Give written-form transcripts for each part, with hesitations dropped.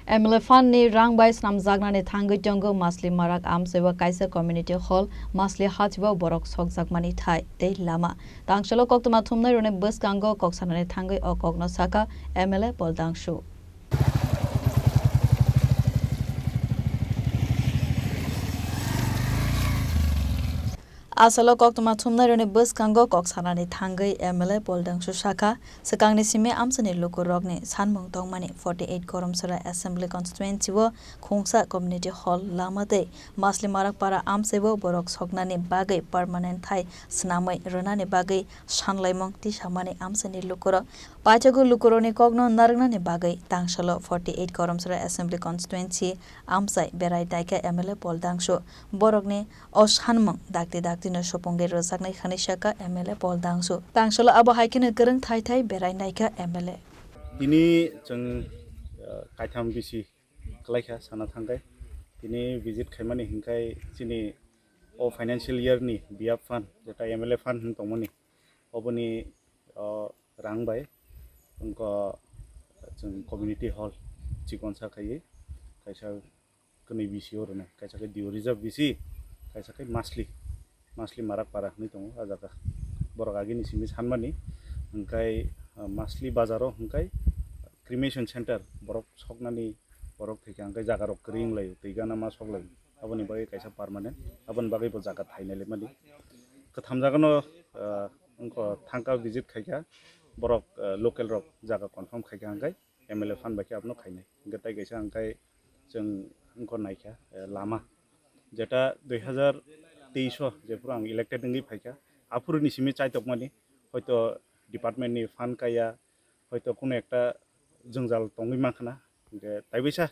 MLA fan ni Rangbai Swnamjaknani Thangwi Tongo Masli Marak Amchaio Kaisa community hall Masli Hatio Borok Sokjakmani thai tei Lama Tangsalo Koktwma Thumnairokni Bwskango Koksanani Thangwi o Kokno saka MLA Dangshu Asalo Koktwma Thumnairokni Bwskango Koksanani Thangwi MLA Dangshu saka sakangni sime amsani lukurokni sanmung tongmani 48Karamcherra assembly constituency wo khongsa community hall Lama tei Masli Marak para Amchaio Borok Soknani bagai permanent thai snamai ronani bagai sanlaimong tisamani amsani lukurok paithago lukurokni Kokno nargnani bagai Tangsalo 48Karamcherra assembly constituency Amchai berai daika MLA Dangshu Borokni o sanmung dakti no sopongge rojaknai khani saka MLA Dangshu Tangsalo abo haikene gorong thai berai naika MLA Ini jeng kaitham bisi Khlaikha sana thangai ini visit khaimani hingkai Chini o financial year ni biap fund jeta MLA fund tongmani oboni Rangbai ongko jeng community hall chikonsa khai kaisa kni bisi orone kaisa ke dio reserve bisi kaisa ke Masli Marak para ni tongo ajaka Borok agini simi sanmani hingkai Masli bazaro hingkai cremation center Borok Soknani Borok theke hingkai jagarok kring lai teigana ma soklai aboni bagai kaisa permanent abon bagai bo jaga thainale mani katham jagano ongko thangka visit khaika Borok local rok jaga confirm khaika hingkai MLA fan baki abno khainai gatai kaisa hingkai jeng ongko naikha Lama jeta 2023 jepur ang elected ngi phaika apurni simi chaitokmani hoyto department ni fan kaya hoyto kono ekta jongjal tongui mankhana je taibisa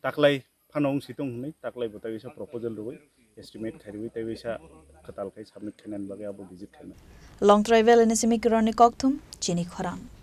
taklai phanong situng hni taklai botaisa proposal roi estimate khairui taibisa khatal khai submit khainan bage abo visit khaina long travel in simi Kokno Chini Khorang